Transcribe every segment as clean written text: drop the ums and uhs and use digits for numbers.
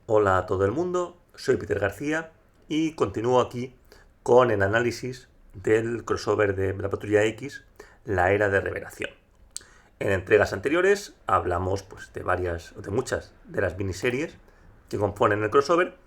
Hola a todo el mundo, soy Peter García y continúo aquí con el análisis del crossover de la Patrulla X, la Era de Revelación. En entregas anteriores hablamos de muchas de las miniseries que componen el crossover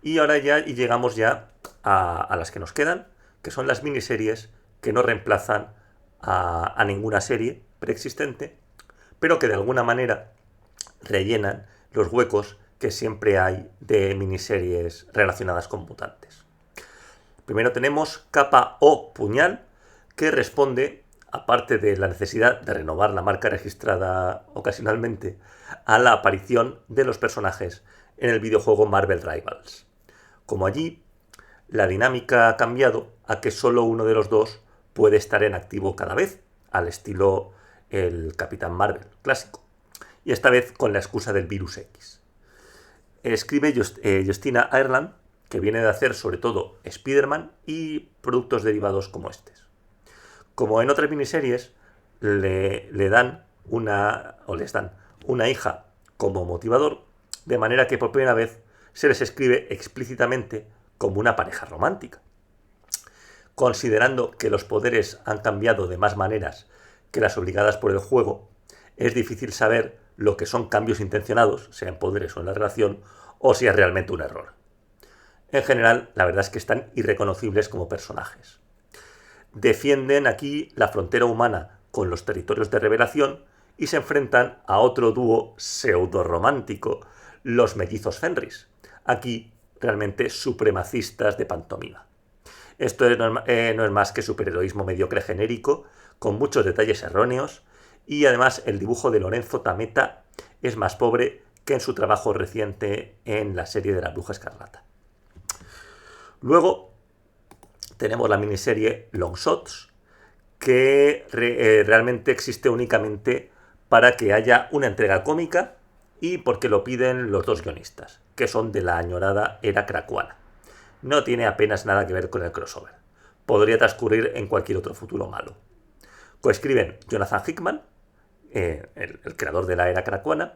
y ahora llegamos ya a las que nos quedan, que son las miniseries que no reemplazan a ninguna serie preexistente, pero que de alguna manera rellenan los huecos que siempre hay de miniseries relacionadas con mutantes. Primero tenemos Capa o Puñal, que responde, aparte de la necesidad de renovar la marca registrada ocasionalmente, a la aparición de los personajes en el videojuego Marvel Rivals. Como allí, la dinámica ha cambiado a que solo uno de los dos puede estar en activo cada vez, al estilo el Capitán Marvel clásico, y esta vez con la excusa del virus X. Escribe Justina Ireland, que viene de hacer sobre todo Spider-Man y productos derivados como estos. Como en otras miniseries, les dan una hija como motivador, de manera que por primera vez se les escribe explícitamente como una pareja romántica. Considerando que los poderes han cambiado de más maneras que las obligadas por el juego, es difícil saber lo que son cambios intencionados, sea en poderes o en la relación, o si es realmente un error. En general, la verdad es que están irreconocibles como personajes. Defienden aquí la frontera humana con los territorios de revelación y se enfrentan a otro dúo pseudo-romántico, los mellizos Fenris, aquí realmente supremacistas de pantomima. Esto no es más que superheroísmo mediocre genérico, con muchos detalles erróneos, y además el dibujo de Lorenzo Tameta es más pobre que en su trabajo reciente en la serie de la Bruja Escarlata. Luego tenemos la miniserie Long Shots, que realmente existe únicamente para que haya una entrega cómica y porque lo piden los dos guionistas, que son de la añorada era krakoana. No tiene apenas nada que ver con el crossover. Podría transcurrir en cualquier otro futuro malo. Coescriben Jonathan Hickman, el creador de la era krakoana,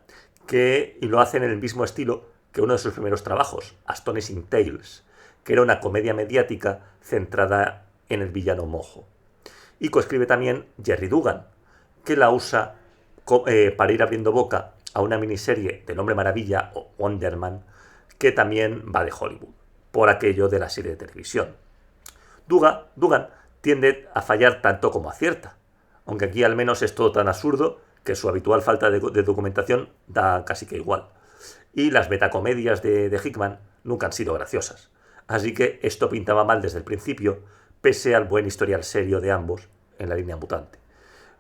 y lo hacen en el mismo estilo que uno de sus primeros trabajos, Astonishing Tales, que era una comedia mediática centrada en el villano mojo. Y coescribe también Jerry Dugan, que la usa para ir abriendo boca a una miniserie del Hombre Maravilla o Wonder Man, que también va de Hollywood, por aquello de la serie de televisión. Dugan tiende a fallar tanto como acierta, aunque aquí al menos es todo tan absurdo que su habitual falta de documentación da casi que igual. Y las betacomedias de Hickman nunca han sido graciosas. Así que esto pintaba mal desde el principio, pese al buen historial serio de ambos en la línea mutante.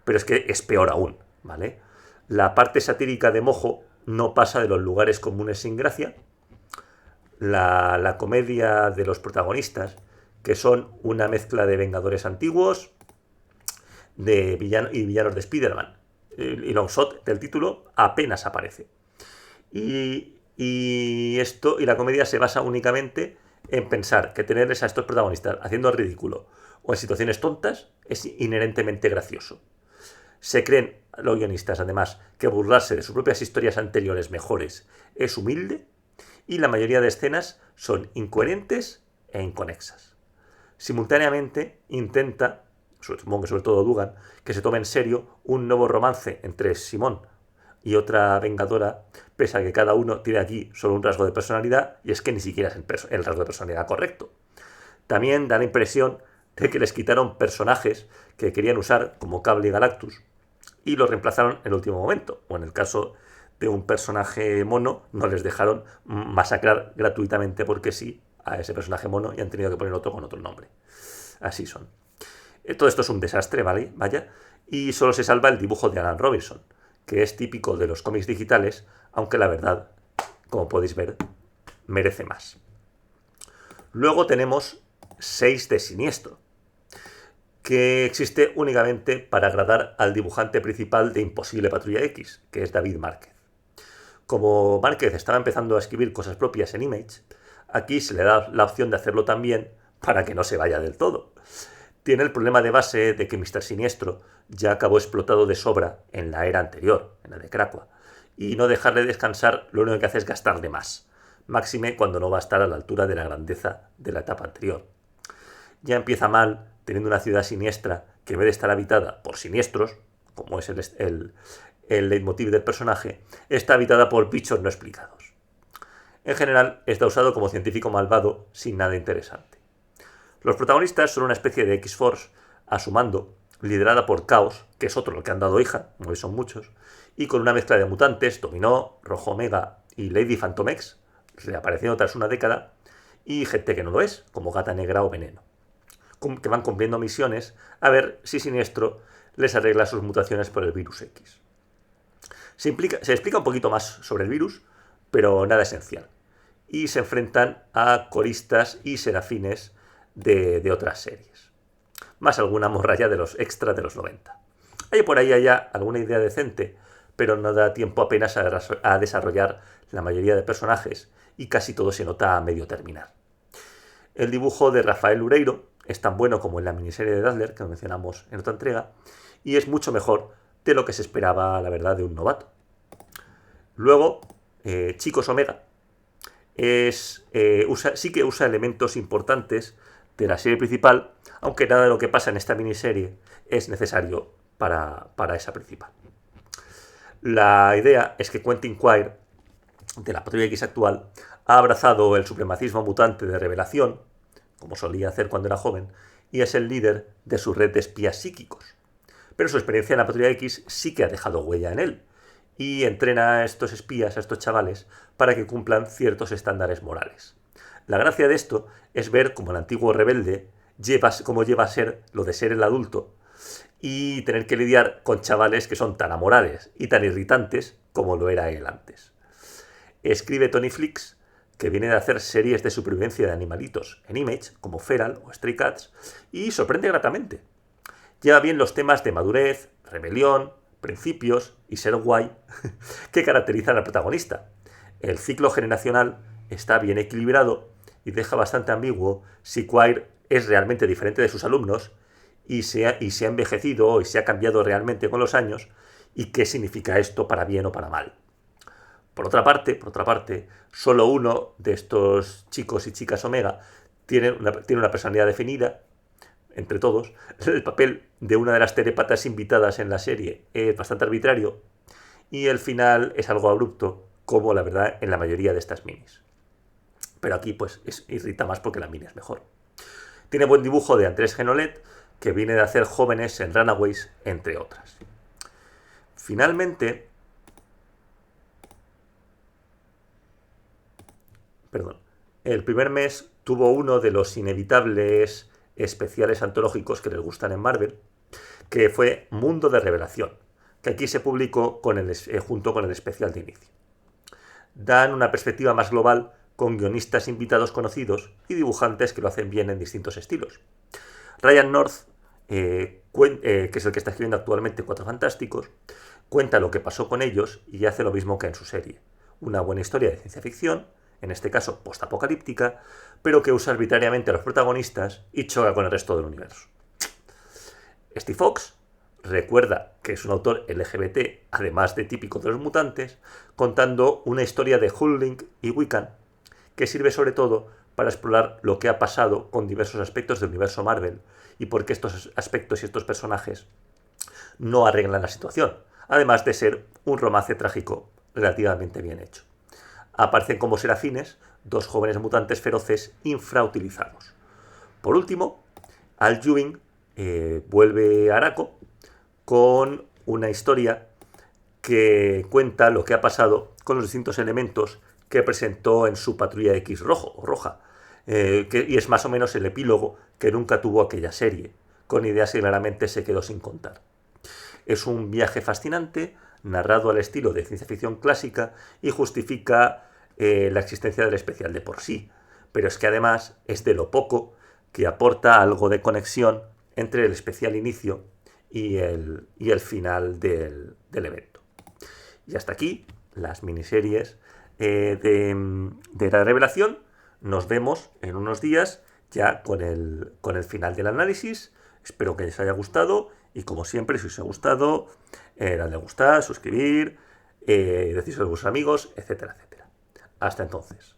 Pero es que es peor aún, ¿vale? La parte satírica de Mojo no pasa de los lugares comunes sin gracia. La comedia de los protagonistas, que son una mezcla de Vengadores antiguos y villanos de Spider-Man. Y Longshot del título apenas aparece. Y la comedia se basa únicamente en pensar que tenerles a estos protagonistas haciendo el ridículo o en situaciones tontas es inherentemente gracioso. Se creen los guionistas, además, que burlarse de sus propias historias anteriores mejores es humilde y la mayoría de escenas son incoherentes e inconexas. Simultáneamente intenta, supongo que sobre todo Dugan, que se tome en serio un nuevo romance entre Simón y otra vengadora, pese a que cada uno tiene aquí solo un rasgo de personalidad, y es que ni siquiera es el rasgo de personalidad correcto. También da la impresión de que les quitaron personajes que querían usar como Cable y Galactus y los reemplazaron en el último momento, o en el caso de un personaje mono, no les dejaron masacrar gratuitamente porque sí a ese personaje mono y han tenido que poner otro con otro nombre. Así son. Todo esto es un desastre, ¿vale? Vaya. Y solo se salva el dibujo de Alan Robinson, que es típico de los cómics digitales, aunque la verdad, como podéis ver, merece más. Luego tenemos 6 de Siniestro, que existe únicamente para agradar al dibujante principal de Imposible Patrulla X, que es David Márquez. Como Márquez estaba empezando a escribir cosas propias en Image, aquí se le da la opción de hacerlo también para que no se vaya del todo. Tiene el problema de base de que Mr. Siniestro ya acabó explotado de sobra en la era anterior, en la de Krakoa, y no dejarle descansar lo único que hace es gastarle más. máxime cuando no va a estar a la altura de la grandeza de la etapa anterior. Ya empieza mal teniendo una ciudad siniestra que en vez de estar habitada por siniestros, como es el leitmotiv del personaje, está habitada por bichos no explicados. En general, está usado como científico malvado sin nada interesante. Los protagonistas son una especie de X-Force a su mando, liderada por Chaos, que es otro al que han dado hija, como son muchos, y con una mezcla de mutantes, Dominó, Rojo Omega y Lady Phantom X, reapareciendo tras una década, y gente que no lo es, como Gata Negra o Veneno, que van cumpliendo misiones a ver si Siniestro les arregla sus mutaciones por el virus X. Se explica un poquito más sobre el virus, pero nada esencial. Y se enfrentan a coristas y serafines de otras series. Más alguna morralla de los extra de los 90. Hay por ahí alguna idea decente, pero no da tiempo apenas a desarrollar la mayoría de personajes y casi todo se nota a medio terminar. El dibujo de Rafael Ureiro es tan bueno como en la miniserie de Dazzler, que mencionamos en otra entrega, y es mucho mejor de lo que se esperaba, la verdad, de un novato. Luego, Chicos Omega sí que usa elementos importantes de la serie principal, aunque nada de lo que pasa en esta miniserie es necesario para esa principal. La idea es que Quentin Quire, de la Patrulla X actual, ha abrazado el supremacismo mutante de Revelación, como solía hacer cuando era joven, y es el líder de su red de espías psíquicos. Pero su experiencia en la Patrulla X sí que ha dejado huella en él, y entrena a estos espías, a estos chavales, para que cumplan ciertos estándares morales. La gracia de esto es ver cómo el antiguo rebelde cómo lleva a ser lo de ser el adulto y tener que lidiar con chavales que son tan amorales y tan irritantes como lo era él antes. Escribe Tony Flix, que viene de hacer series de supervivencia de animalitos en Image, como Feral o Stray Cats, y sorprende gratamente. Lleva bien los temas de madurez, rebelión, principios y ser guay que caracterizan al protagonista. El ciclo generacional está bien equilibrado y deja bastante ambiguo si Quire es realmente diferente de sus alumnos y se ha envejecido y se ha cambiado realmente con los años y qué significa esto para bien o para mal. Por otra parte, solo uno de estos chicos y chicas Omega tiene una personalidad definida entre todos. El papel de una de las telépatas invitadas en la serie es bastante arbitrario y el final es algo abrupto, como la verdad en la mayoría de estas minis. Pero aquí pues irrita más porque la mini es mejor. Tiene buen dibujo de Andrés Genolet, que viene de hacer Jóvenes en Runaways, entre otras. Finalmente, el primer mes tuvo uno de los inevitables especiales antológicos que les gustan en Marvel, que fue Mundo de Revelación, que aquí se publicó junto con el especial de inicio. Dan una perspectiva más global con guionistas invitados conocidos y dibujantes que lo hacen bien en distintos estilos. Ryan North, que es el que está escribiendo actualmente Cuatro Fantásticos, cuenta lo que pasó con ellos y hace lo mismo que en su serie. Una buena historia de ciencia ficción, en este caso postapocalíptica, pero que usa arbitrariamente a los protagonistas y choca con el resto del universo. Steve Fox recuerda que es un autor LGBT, además de típico de los mutantes, contando una historia de Hulkling y Wiccan, que sirve sobre todo para explorar lo que ha pasado con diversos aspectos del universo Marvel y por qué estos aspectos y estos personajes no arreglan la situación, además de ser un romance trágico relativamente bien hecho. Aparecen como serafines dos jóvenes mutantes feroces infrautilizados. Por último, Al Ewing vuelve a Arakko con una historia que cuenta lo que ha pasado con los distintos elementos que presentó en su Patrulla X roja, y es más o menos el epílogo que nunca tuvo aquella serie, con ideas que claramente se quedó sin contar. Es un viaje fascinante, narrado al estilo de ciencia ficción clásica y justifica la existencia del especial de por sí, pero es que además es de lo poco que aporta algo de conexión entre el especial inicio y el final del evento. Y hasta aquí las miniseries de la revelación. Nos vemos en unos días ya con el final del análisis. Espero que les haya gustado y como siempre, si os ha gustado, dadle a gustar, suscribir, decírselo a vuestros amigos, etcétera, etcétera. Hasta entonces.